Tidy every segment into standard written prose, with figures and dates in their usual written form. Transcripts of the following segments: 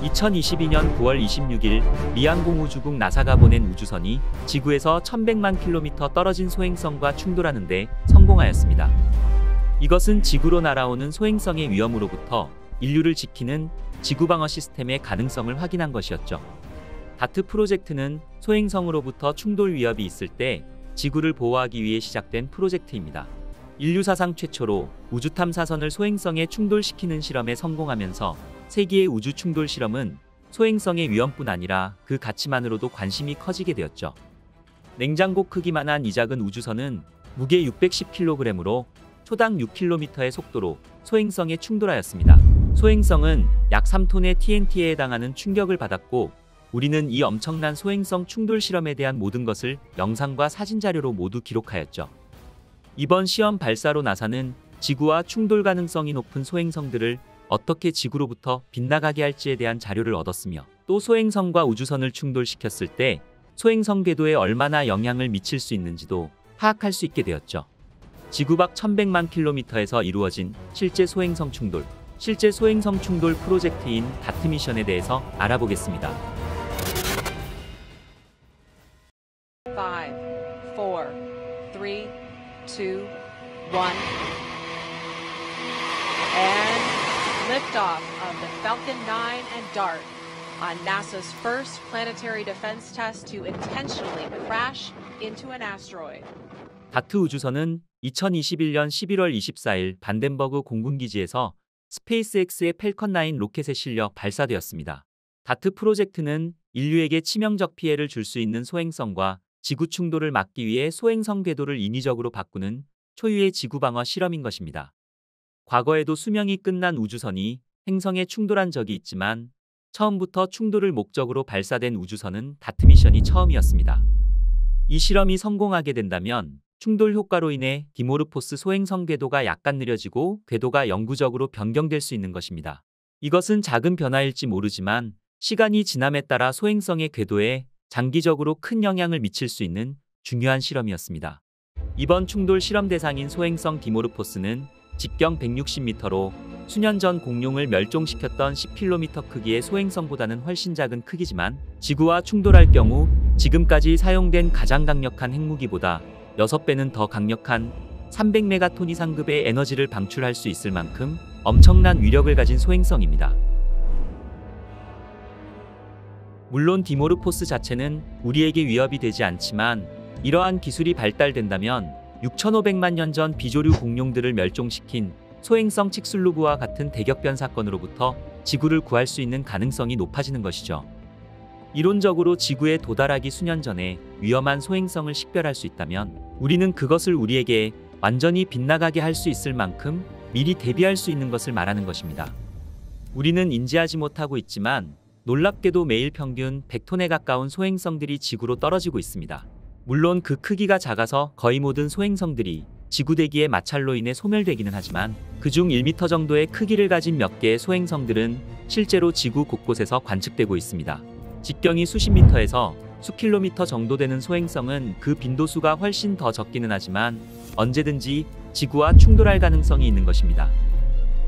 2022년 9월 26일 미항공우주국 나사가 보낸 우주선이 지구에서 1100만 킬로미터 떨어진 소행성과 충돌하는 데 성공하였습니다. 이것은 지구로 날아오는 소행성의 위험으로부터 인류를 지키는 지구 방어 시스템의 가능성을 확인한 것이었죠. 다트 프로젝트는 소행성으로부터 충돌 위협이 있을 때 지구를 보호하기 위해 시작된 프로젝트입니다. 인류 사상 최초로 우주 탐사선을 소행성에 충돌시키는 실험에 성공하면서 세계의 우주 충돌 실험은 소행성의 위험뿐 아니라 그 가치만으로도 관심이 커지게 되었죠. 냉장고 크기만한 이 작은 우주선은 무게 610kg으로 초당 6km의 속도로 소행성에 충돌하였습니다. 소행성은 약 3톤의 TNT에 해당하는 충격을 받았고, 우리는 이 엄청난 소행성 충돌 실험에 대한 모든 것을 영상과 사진 자료로 모두 기록하였죠. 이번 시험 발사로 나사는 지구와 충돌 가능성이 높은 소행성들을 어떻게 지구로부터 빗나가게 할지에 대한 자료를 얻었으며, 또 소행성과 우주선을 충돌시켰을 때 소행성 궤도에 얼마나 영향을 미칠 수 있는지도 파악할 수 있게 되었죠. 지구 밖 1100만 킬로미터에서 이루어진 실제 소행성 충돌 프로젝트인 다트 미션에 대해서 알아보겠습니다. 5, 4, 3, 2, 1 and liftoff of the Falcon 9 and DART on NASA's first planetary defense test to intentionally crash into an asteroid. 다트 우주선은 2021년 11월 24일 반덴버그 공군기지에서 스페이스X의 팰컨 9 로켓에 실려 발사되었습니다. 다트 프로젝트는 인류에게 치명적 피해를 줄 수 있는 소행성과 지구 충돌을 막기 위해 소행성 궤도를 인위적으로 바꾸는 초유의 지구 방어 실험인 것입니다. 과거에도 수명이 끝난 우주선이 행성에 충돌한 적이 있지만 처음부터 충돌을 목적으로 발사된 우주선은 다트 미션이 처음이었습니다. 이 실험이 성공하게 된다면 충돌 효과로 인해 디모르포스 소행성 궤도가 약간 느려지고 궤도가 영구적으로 변경될 수 있는 것입니다. 이것은 작은 변화일지 모르지만 시간이 지남에 따라 소행성의 궤도에 장기적으로 큰 영향을 미칠 수 있는 중요한 실험이었습니다. 이번 충돌 실험 대상인 소행성 디모르포스는 직경 160m로 수년 전 공룡을 멸종시켰던 10km 크기의 소행성보다는 훨씬 작은 크기지만 지구와 충돌할 경우 지금까지 사용된 가장 강력한 핵무기보다 6배는 더 강력한 300메가톤 이상급의 에너지를 방출할 수 있을 만큼 엄청난 위력을 가진 소행성입니다. 물론 디모르포스 자체는 우리에게 위협이 되지 않지만 이러한 기술이 발달된다면 6500만 년 전 비조류 공룡들을 멸종시킨 소행성 칙술루브와 같은 대격변 사건으로부터 지구를 구할 수 있는 가능성이 높아지는 것이죠. 이론적으로 지구에 도달하기 수년 전에 위험한 소행성을 식별할 수 있다면 우리는 그것을 우리에게 완전히 빗나가게 할 수 있을 만큼 미리 대비할 수 있는 것을 말하는 것입니다. 우리는 인지하지 못하고 있지만 놀랍게도 매일 평균 100톤에 가까운 소행성들이 지구로 떨어지고 있습니다. 물론 그 크기가 작아서 거의 모든 소행성들이 지구 대기의 마찰로 인해 소멸되기는 하지만 그중 1m 정도의 크기를 가진 몇 개의 소행성들은 실제로 지구 곳곳에서 관측되고 있습니다. 직경이 수십 미터에서 수킬로미터 정도 되는 소행성은 그 빈도수가 훨씬 더 적기는 하지만 언제든지 지구와 충돌할 가능성이 있는 것입니다.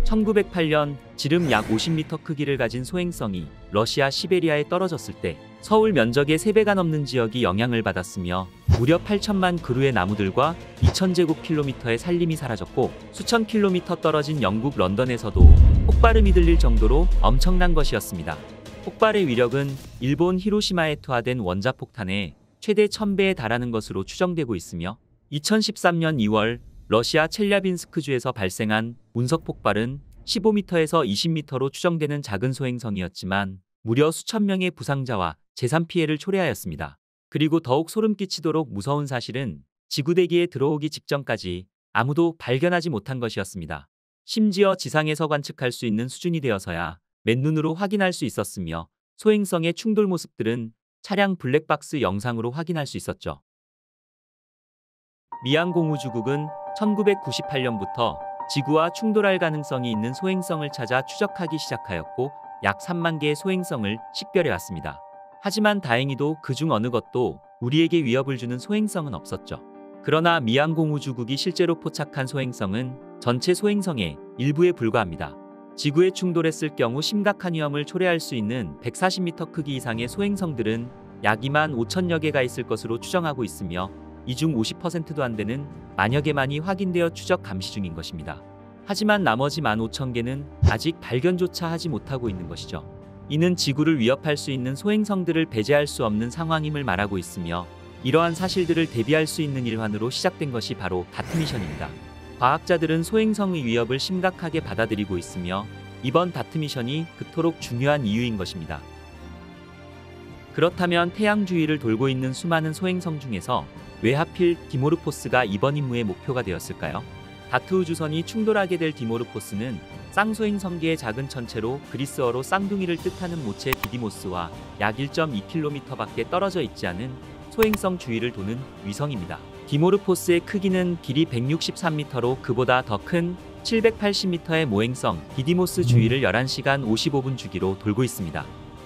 1908년 지름 약 50m 크기를 가진 소행성이 러시아 시베리아에 떨어졌을 때 서울 면적의 3배가 넘는 지역이 영향을 받았으며 무려 8천만 그루의 나무들과 2000제곱킬로미터의 산림이 사라졌고 수천 킬로미터 떨어진 영국 런던에서도 폭발음이 들릴 정도로 엄청난 것이었습니다. 폭발의 위력은 일본 히로시마에 투하된 원자폭탄의 최대 1000배에 달하는 것으로 추정되고 있으며 2013년 2월 러시아 첼야빈스크주에서 발생한 운석 폭발은 15m에서 20m로 추정되는 작은 소행성이었지만 무려 수천 명의 부상자와 재산 피해를 초래하였습니다. 그리고 더욱 소름 끼치도록 무서운 사실은 지구 대기에 들어오기 직전까지 아무도 발견하지 못한 것이었습니다. 심지어 지상에서 관측할 수 있는 수준이 되어서야 맨눈으로 확인할 수 있었으며 소행성의 충돌 모습들은 차량 블랙박스 영상으로 확인할 수 있었죠. 미항공우주국은 1998년부터 지구와 충돌할 가능성이 있는 소행성을 찾아 추적하기 시작하였고 약 3만 개의 소행성을 식별해왔습니다. 하지만 다행히도 그중 어느 것도 우리에게 위협을 주는 소행성은 없었죠. 그러나 미항공우주국이 실제로 포착한 소행성은 전체 소행성의 일부에 불과합니다. 지구에 충돌했을 경우 심각한 위험을 초래할 수 있는 140m 크기 이상의 소행성들은 약 2만 5천여 개가 있을 것으로 추정하고 있으며 이 중 50%도 안 되는 만여 개만이 확인되어 추적 감시 중인 것입니다. 하지만 나머지 15,000개는 아직 발견조차 하지 못하고 있는 것이죠. 이는 지구를 위협할 수 있는 소행성들을 배제할 수 없는 상황임을 말하고 있으며 이러한 사실들을 대비할 수 있는 일환으로 시작된 것이 바로 다트 미션입니다. 과학자들은 소행성의 위협을 심각하게 받아들이고 있으며 이번 다트 미션이 그토록 중요한 이유인 것입니다. 그렇다면 태양 주위를 돌고 있는 수많은 소행성 중에서 왜 하필 디모르포스가 이번 임무의 목표가 되었을까요? 다트 우주선이 충돌하게 될 디모르포스는 쌍소행성계의 작은 천체로 그리스어로 쌍둥이를 뜻하는 모체 디디모스와 약 1.2km밖에 떨어져 있지 않은 소행성 주위를 도는 위성입니다. 디모르포스의 크기는 길이 163m로 그보다 더 큰 780m의 모행성 디디모스 주위를 11시간 55분 주기로 돌고 있습니다.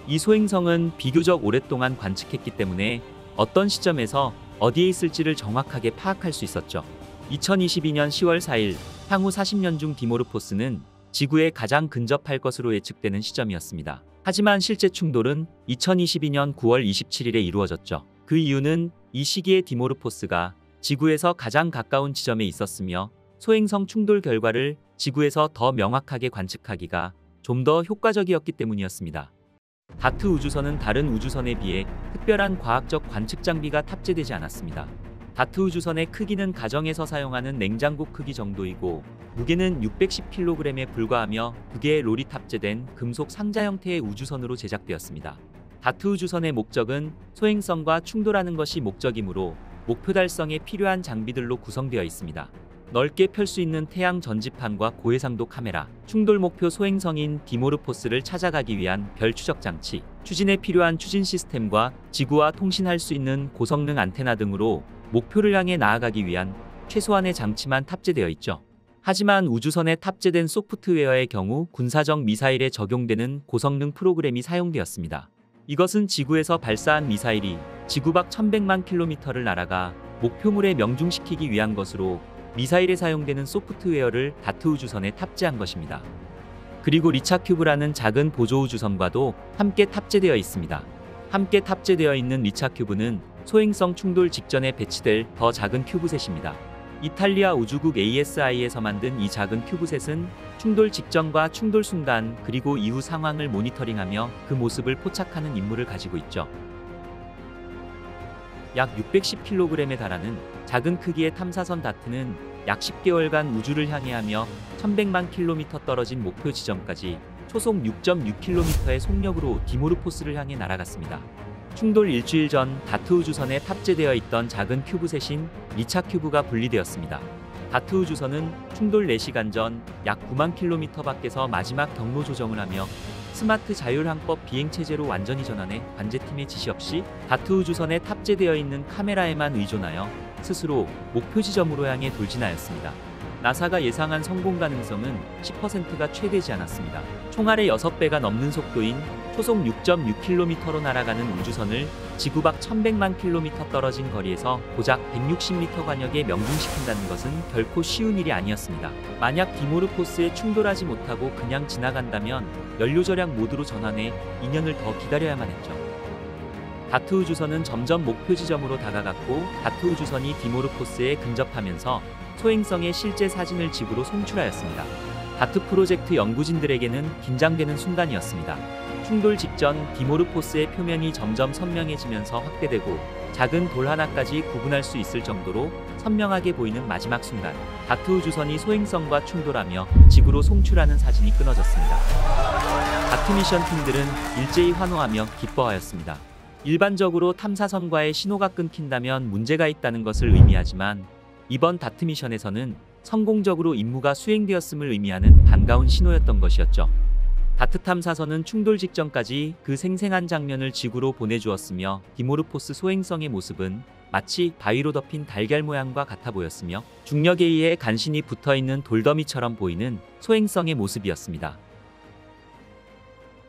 이 소행성은 비교적 오랫동안 관측했기 때문에 어떤 시점에서 어디에 있을지를 정확하게 파악할 수 있었죠. 2022년 10월 4일, 향후 40년 중 디모르포스는 지구에 가장 근접할 것으로 예측되는 시점이었습니다. 하지만 실제 충돌은 2022년 9월 27일에 이루어졌죠. 그 이유는 이 시기에 디모르포스가 지구에서 가장 가까운 지점에 있었으며 소행성 충돌 결과를 지구에서 더 명확하게 관측하기가 좀 더 효과적이었기 때문이었습니다. 다트 우주선은 다른 우주선에 비해 특별한 과학적 관측 장비가 탑재되지 않았습니다. 다트 우주선의 크기는 가정에서 사용하는 냉장고 크기 정도이고 무게는 610kg에 불과하며 2개의 롤이 탑재된 금속 상자 형태의 우주선으로 제작되었습니다. 다트 우주선의 목적은 소행성과 충돌하는 것이 목적이므로 목표 달성에 필요한 장비들로 구성되어 있습니다. 넓게 펼 수 있는 태양 전지판과 고해상도 카메라, 충돌 목표 소행성인 디모르포스를 찾아가기 위한 별 추적 장치, 추진에 필요한 추진 시스템과 지구와 통신할 수 있는 고성능 안테나 등으로 목표를 향해 나아가기 위한 최소한의 장치만 탑재되어 있죠. 하지만 우주선에 탑재된 소프트웨어의 경우 군사적 미사일에 적용되는 고성능 프로그램이 사용되었습니다. 이것은 지구에서 발사한 미사일이 지구 밖 1100만 킬로미터를 날아가 목표물에 명중시키기 위한 것으로 미사일에 사용되는 소프트웨어를 다트 우주선에 탑재한 것입니다. 그리고 리차 큐브라는 작은 보조 우주선과도 함께 탑재되어 있습니다. 함께 탑재되어 있는 리차 큐브는 소행성 충돌 직전에 배치될 더 작은 큐브셋입니다. 이탈리아 우주국 ASI에서 만든 이 작은 큐브셋은 충돌 직전과 충돌 순간 그리고 이후 상황을 모니터링하며 그 모습을 포착하는 임무를 가지고 있죠. 약 610kg에 달하는 작은 크기의 탐사선 다트는 약 10개월간 우주를 향해하며 1100만 킬로미터 떨어진 목표 지점까지 초속 6.6km의 속력으로 디모르포스를 향해 날아갔습니다. 충돌 일주일 전 다트 우주선에 탑재되어 있던 작은 큐브셋인 리차 큐브가 분리되었습니다. 다트 우주선은 충돌 4시간 전 약 9만 킬로미터 밖에서 마지막 경로 조정을 하며 스마트 자율항법 비행체제로 완전히 전환해 관제팀의 지시 없이 다트 우주선에 탑재되어 있는 카메라에만 의존하여 스스로 목표 지점으로 향해 돌진하였습니다. 나사가 예상한 성공 가능성은 10%가 채 되지 않았습니다. 총알의 6배가 넘는 속도인 초속 6.6km로 날아가는 우주선을 지구 밖 1100만 킬로미터 떨어진 거리에서 고작 160m 간역에 명중시킨다는 것은 결코 쉬운 일이 아니었습니다. 만약 디모르포스에 충돌하지 못하고 그냥 지나간다면 연료 절약 모드로 전환해 2년을 더 기다려야만 했죠. 다트 우주선은 점점 목표 지점으로 다가갔고 다트 우주선이 디모르포스에 근접하면서 소행성의 실제 사진을 지구로 송출하였습니다. 다트 프로젝트 연구진들에게는 긴장되는 순간이었습니다. 충돌 직전 디모르포스의 표면이 점점 선명해지면서 확대되고 작은 돌 하나까지 구분할 수 있을 정도로 선명하게 보이는 마지막 순간, 다트 우주선이 소행성과 충돌하며 지구로 송출하는 사진이 끊어졌습니다. 다트 미션 팀들은 일제히 환호하며 기뻐하였습니다. 일반적으로 탐사선과의 신호가 끊긴다면 문제가 있다는 것을 의미하지만 이번 다트 미션에서는 성공적으로 임무가 수행되었음을 의미하는 반가운 신호였던 것이었죠. 다트 탐사선은 충돌 직전까지 그 생생한 장면을 지구로 보내주었으며 디모르포스 소행성의 모습은 마치 바위로 덮인 달걀 모양과 같아 보였으며 중력에 의해 간신히 붙어있는 돌더미처럼 보이는 소행성의 모습이었습니다.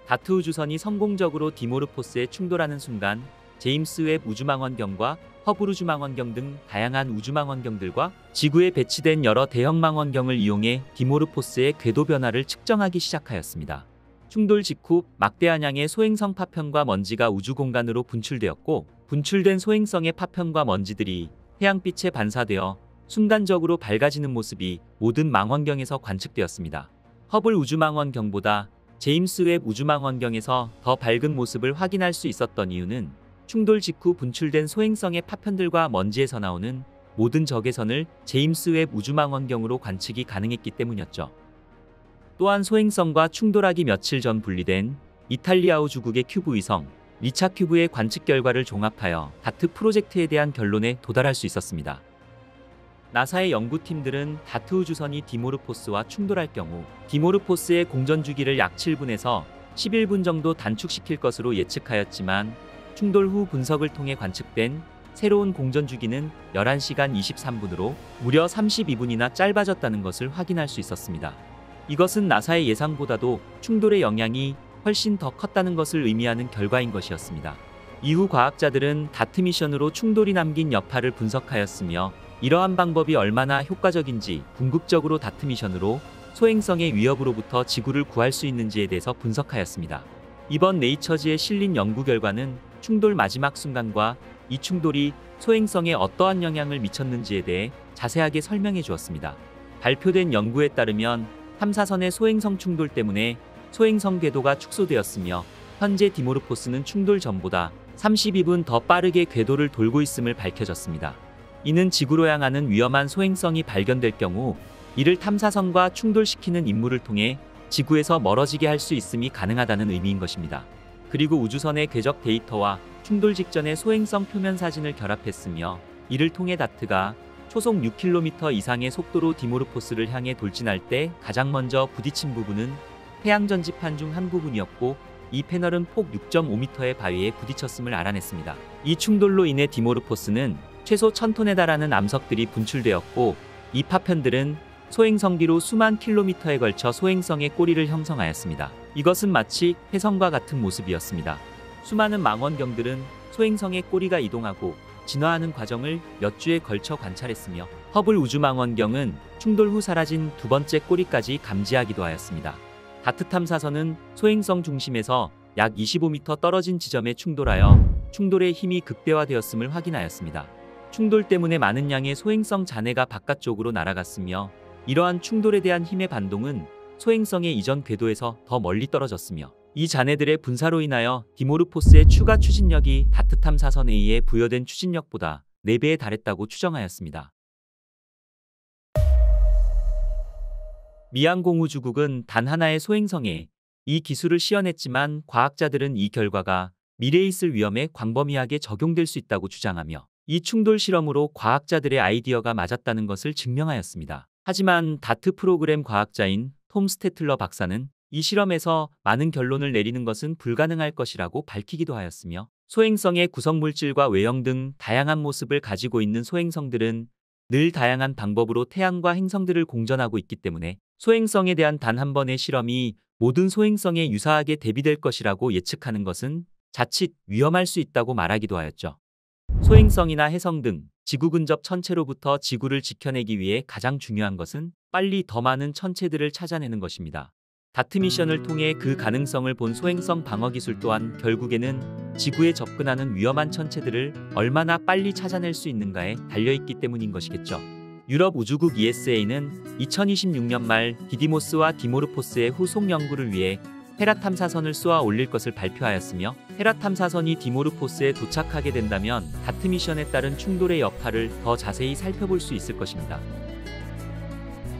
다트 우주선이 성공적으로 디모르포스에 충돌하는 순간 제임스 웹 우주망원경과 허블 우주망원경 등 다양한 우주망원경들과 지구에 배치된 여러 대형 망원경을 이용해 디모르포스의 궤도 변화를 측정하기 시작하였습니다. 충돌 직후 막대한 양의 소행성 파편과 먼지가 우주 공간으로 분출되었고, 분출된 소행성의 파편과 먼지들이 태양빛에 반사되어 순간적으로 밝아지는 모습이 모든 망원경에서 관측되었습니다. 허블 우주망원경보다 제임스 웹 우주망원경에서 더 밝은 모습을 확인할 수 있었던 이유는 충돌 직후 분출된 소행성의 파편들과 먼지에서 나오는 모든 적외선을 제임스 웹 우주망원경으로 관측이 가능했기 때문이었죠. 또한 소행성과 충돌하기 며칠 전 분리된 이탈리아 우주국의 큐브 위성 리차 큐브의 관측 결과를 종합하여 다트 프로젝트에 대한 결론에 도달할 수 있었습니다. 나사의 연구팀들은 다트 우주선이 디모르포스와 충돌할 경우 디모르포스의 공전 주기를 약 7분에서 11분 정도 단축시킬 것으로 예측하였지만, 충돌 후 분석을 통해 관측된 새로운 공전 주기는 11시간 23분으로 무려 32분이나 짧아졌다는 것을 확인할 수 있었습니다. 이것은 나사의 예상보다도 충돌의 영향이 훨씬 더 컸다는 것을 의미하는 결과인 것이었습니다. 이후 과학자들은 다트 미션으로 충돌이 남긴 여파를 분석하였으며, 이러한 방법이 얼마나 효과적인지 궁극적으로 다트 미션으로 소행성의 위협으로부터 지구를 구할 수 있는지에 대해서 분석하였습니다. 이번 네이처지에 실린 연구 결과는 충돌 마지막 순간과 이 충돌이 소행성에 어떠한 영향을 미쳤는지에 대해 자세하게 설명해 주었습니다. 발표된 연구에 따르면 탐사선의 소행성 충돌 때문에 소행성 궤도가 축소되었으며, 현재 디모르포스는 충돌 전보다 32분 더 빠르게 궤도를 돌고 있음을 밝혀졌습니다. 이는 지구로 향하는 위험한 소행성이 발견될 경우 이를 탐사선과 충돌시키는 임무를 통해 지구에서 멀어지게 할 수 있음이 가능하다는 의미인 것입니다. 그리고 우주선의 궤적 데이터와 충돌 직전의 소행성 표면 사진을 결합했으며, 이를 통해 다트가 초속 6km 이상의 속도로 디모르포스를 향해 돌진할 때 가장 먼저 부딪힌 부분은 태양 전지판 중 한 부분이었고, 이 패널은 폭 6.5m의 바위에 부딪혔음을 알아냈습니다. 이 충돌로 인해 디모르포스는 최소 1000톤에 달하는 암석들이 분출되었고, 이 파편들은 소행성 뒤로 수만 킬로미터에 걸쳐 소행성의 꼬리를 형성하였습니다. 이것은 마치 혜성과 같은 모습이었습니다. 수많은 망원경들은 소행성의 꼬리가 이동하고 진화하는 과정을 몇 주에 걸쳐 관찰했으며, 허블 우주망원경은 충돌 후 사라진 두 번째 꼬리까지 감지하기도 하였습니다. 다트 탐사선은 소행성 중심에서 약 25m 떨어진 지점에 충돌하여 충돌의 힘이 극대화되었음을 확인하였습니다. 충돌 때문에 많은 양의 소행성 잔해가 바깥쪽으로 날아갔으며, 이러한 충돌에 대한 힘의 반동은 소행성의 이전 궤도에서 더 멀리 떨어졌으며, 이 잔해들의 분사로 인하여 디모르포스의 추가 추진력이 다트 탐사선에 의해 부여된 추진력보다 4배에 달했다고 추정하였습니다. 미 항공우주국은 단 하나의 소행성에 이 기술을 시연했지만, 과학자들은 이 결과가 미래에 있을 위험에 광범위하게 적용될 수 있다고 주장하며, 이 충돌 실험으로 과학자들의 아이디어가 맞았다는 것을 증명하였습니다. 하지만 다트 프로그램 과학자인 톰 스태틀러 박사는 이 실험에서 많은 결론을 내리는 것은 불가능할 것이라고 밝히기도 하였으며, 소행성의 구성물질과 외형 등 다양한 모습을 가지고 있는 소행성들은 늘 다양한 방법으로 태양과 행성들을 공전하고 있기 때문에 소행성에 대한 단 한 번의 실험이 모든 소행성에 유사하게 대비될 것이라고 예측하는 것은 자칫 위험할 수 있다고 말하기도 하였죠. 소행성이나 혜성 등 지구 근접 천체로부터 지구를 지켜내기 위해 가장 중요한 것은 빨리 더 많은 천체들을 찾아내는 것입니다. 다트 미션을 통해 그 가능성을 본 소행성 방어 기술 또한 결국에는 지구에 접근하는 위험한 천체들을 얼마나 빨리 찾아낼 수 있는가에 달려있기 때문인 것이겠죠. 유럽 우주국 ESA는 2026년 말 디디모스와 디모르포스의 후속 연구를 위해 헤라 탐사선을 쏘아 올릴 것을 발표하였으며, 헤라 탐사선이 디모르포스에 도착하게 된다면 다트 미션에 따른 충돌의 여파를 더 자세히 살펴볼 수 있을 것입니다.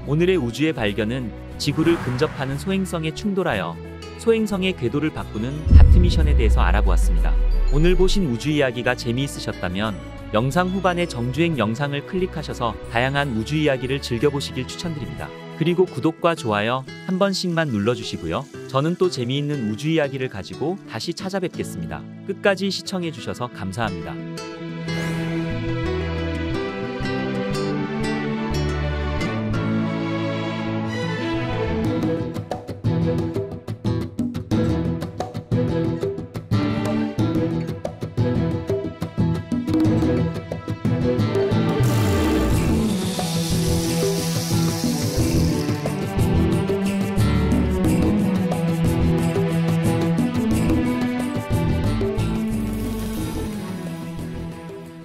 오늘의 우주의 발견은 지구를 근접하는 소행성에 충돌하여 소행성의 궤도를 바꾸는 다트 미션에 대해서 알아보았습니다. 오늘 보신 우주 이야기가 재미있으셨다면 영상 후반의 정주행 영상을 클릭하셔서 다양한 우주 이야기를 즐겨보시길 추천드립니다. 그리고 구독과 좋아요 한 번씩만 눌러주시고요. 저는 또 재미있는 우주 이야기를 가지고 다시 찾아뵙겠습니다. 끝까지 시청해주셔서 감사합니다.